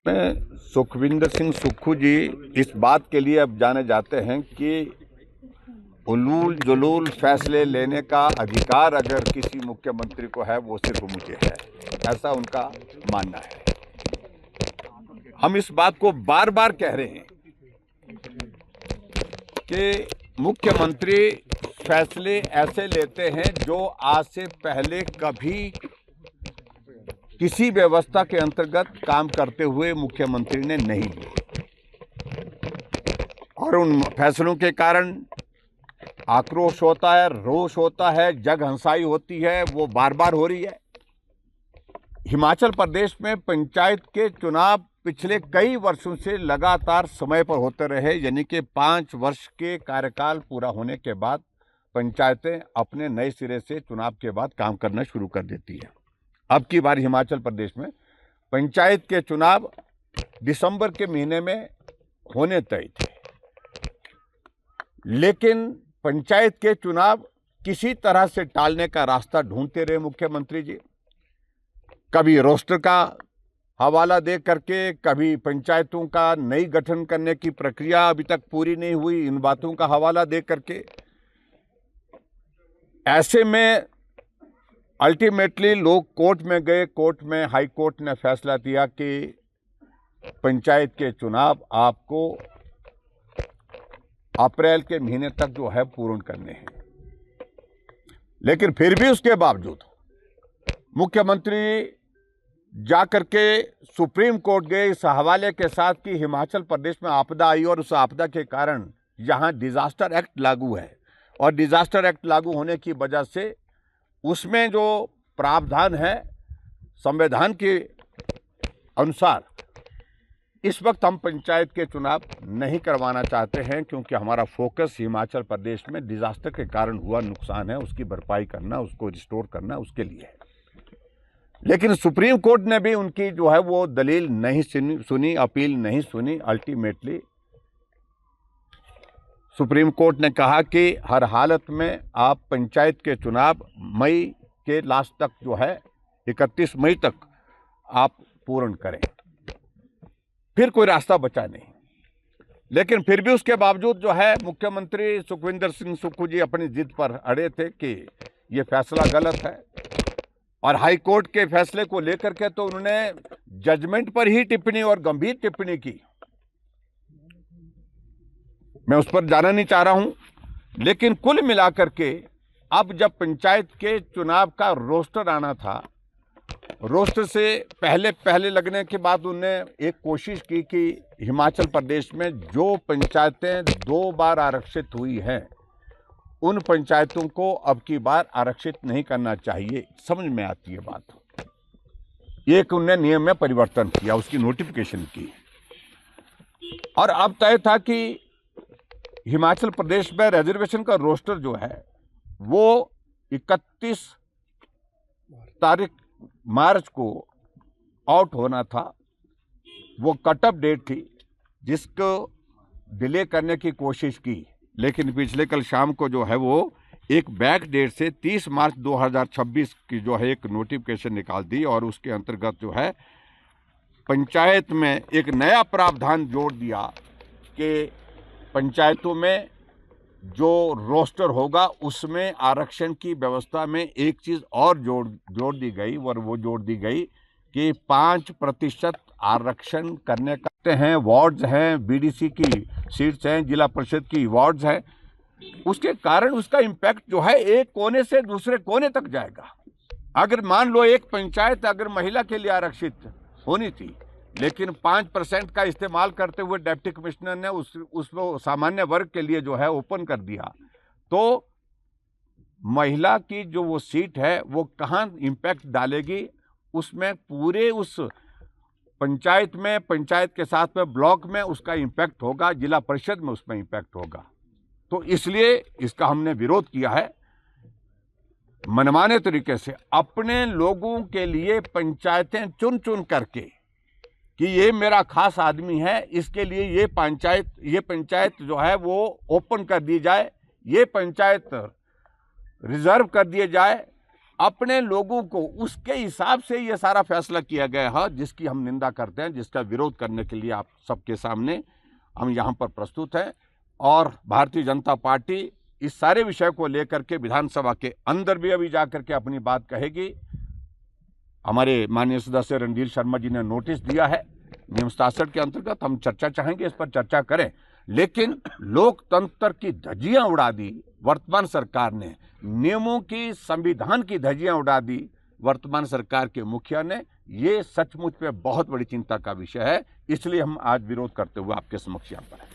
में सुखविंदर सिंह सुक्खू जी इस बात के लिए अब जाने जाते हैं कि उलूल जुलूल फैसले लेने का अधिकार अगर किसी मुख्यमंत्री को है वो सिर्फ मुझे है, ऐसा उनका मानना है। हम इस बात को बार बार कह रहे हैं कि मुख्यमंत्री फैसले ऐसे लेते हैं जो आज से पहले कभी किसी व्यवस्था के अंतर्गत काम करते हुए मुख्यमंत्री ने नहीं लिए, और उन फैसलों के कारण आक्रोश होता है, रोष होता है, जगहंसाई होती है, वो बार बार हो रही है। हिमाचल प्रदेश में पंचायत के चुनाव पिछले कई वर्षों से लगातार समय पर होते रहे, यानी कि 5 वर्ष के कार्यकाल पूरा होने के बाद पंचायतें अपने नए सिरे से चुनाव के बाद काम करना शुरू कर देती है। अब की बार हिमाचल प्रदेश में पंचायत के चुनाव दिसंबर के महीने में होने तय थे, लेकिन पंचायत के चुनाव किसी तरह से टालने का रास्ता ढूंढते रहे मुख्यमंत्री जी। कभी रोस्टर का हवाला दे करके, कभी पंचायतों का नई गठन करने की प्रक्रिया अभी तक पूरी नहीं हुई, इन बातों का हवाला दे करके। ऐसे में अल्टीमेटली लोग कोर्ट में गए। कोर्ट में हाई कोर्ट ने फैसला दिया कि पंचायत के चुनाव आपको अप्रैल के महीने तक जो है पूर्ण करने हैं। लेकिन फिर भी उसके बावजूद मुख्यमंत्री जाकर के सुप्रीम कोर्ट गए इस हवाले के साथ कि हिमाचल प्रदेश में आपदा आई और उस आपदा के कारण यहाँ डिजास्टर एक्ट लागू है, और डिजास्टर एक्ट लागू होने की वजह से उसमें जो प्रावधान है संविधान के अनुसार इस वक्त हम पंचायत के चुनाव नहीं करवाना चाहते हैं, क्योंकि हमारा फोकस हिमाचल प्रदेश में डिजास्टर के कारण हुआ नुकसान है, उसकी भरपाई करना, उसको रिस्टोर करना, उसके लिए है। लेकिन सुप्रीम कोर्ट ने भी उनकी जो है वो दलील नहीं सुनी, अपील नहीं सुनी। अल्टीमेटली सुप्रीम कोर्ट ने कहा कि हर हालत में आप पंचायत के चुनाव मई के लास्ट तक जो है 31 मई तक आप पूर्ण करें। फिर कोई रास्ता बचा नहीं। लेकिन फिर भी उसके बावजूद जो है मुख्यमंत्री सुखविंदर सिंह सुक्खू जी अपनी जिद पर अड़े थे कि ये फैसला गलत है, और हाई कोर्ट के फैसले को लेकर के तो उन्होंने जजमेंट पर ही टिप्पणी और गंभीर टिप्पणी की। मैं उस पर जाना नहीं चाह रहा हूं, लेकिन कुल मिलाकर के अब जब पंचायत के चुनाव का रोस्टर आना था, रोस्टर से पहले लगने के बाद उन्होंने एक कोशिश की कि हिमाचल प्रदेश में जो पंचायतें 2 बार आरक्षित हुई हैं उन पंचायतों को अब की बार आरक्षित नहीं करना चाहिए। समझ में आती है बात। एक उन्होंने नियम में परिवर्तन किया, उसकी नोटिफिकेशन की, और अब तय था कि हिमाचल प्रदेश में रिजर्वेशन का रोस्टर जो है वो 31 तारीख मार्च को आउट होना था। वो कट ऑफ डेट थी जिसको डिले करने की कोशिश की, लेकिन पिछले कल शाम को जो है वो एक बैक डेट से 30 मार्च 2026 की जो है एक नोटिफिकेशन निकाल दी, और उसके अंतर्गत जो है पंचायत में एक नया प्रावधान जोड़ दिया कि पंचायतों में जो रोस्टर होगा उसमें आरक्षण की व्यवस्था में एक चीज़ और जोड़ दी गई, और वो जोड़ दी गई कि 5% आरक्षण करने करते हैं। वार्ड्स हैं, बीडीसी की सीट्स हैं, जिला परिषद की वार्ड्स हैं, उसके कारण उसका इम्पैक्ट जो है एक कोने से दूसरे कोने तक जाएगा। अगर मान लो एक पंचायत अगर महिला के लिए आरक्षित होनी थी, लेकिन 5% का इस्तेमाल करते हुए डिप्टी कमिश्नर ने उसको सामान्य वर्ग के लिए जो है ओपन कर दिया, तो महिला की जो वो सीट है वो कहाँ इम्पैक्ट डालेगी? उसमें पूरे उस पंचायत में, पंचायत के साथ में ब्लॉक में उसका इम्पैक्ट होगा, जिला परिषद में उसमें इम्पैक्ट होगा। तो इसलिए इसका हमने विरोध किया है। मनमाने तरीके से अपने लोगों के लिए पंचायतें चुन करके कि ये मेरा खास आदमी है, इसके लिए ये पंचायत जो है वो ओपन कर दी जाए, ये पंचायत रिजर्व कर दिए जाए, अपने लोगों को उसके हिसाब से ये सारा फैसला किया गया है, जिसकी हम निंदा करते हैं, जिसका विरोध करने के लिए आप सबके सामने हम यहाँ पर प्रस्तुत हैं। और भारतीय जनता पार्टी इस सारे विषय को लेकर के विधानसभा के अंदर भी अभी जाकर के अपनी बात कहेगी। हमारे माननीय सदस्य रणधीर शर्मा जी ने नोटिस दिया है, नियम 67 के अंतर्गत हम चर्चा चाहेंगे, इस पर चर्चा करें। लेकिन लोकतंत्र की धज्जियां उड़ा दी वर्तमान सरकार ने, नियमों की, संविधान की धज्जियां उड़ा दी वर्तमान सरकार के मुखिया ने। ये सचमुच पे बहुत बड़ी चिंता का विषय है, इसलिए हम आज विरोध करते हुए आपके समक्ष यहाँ पर हैं।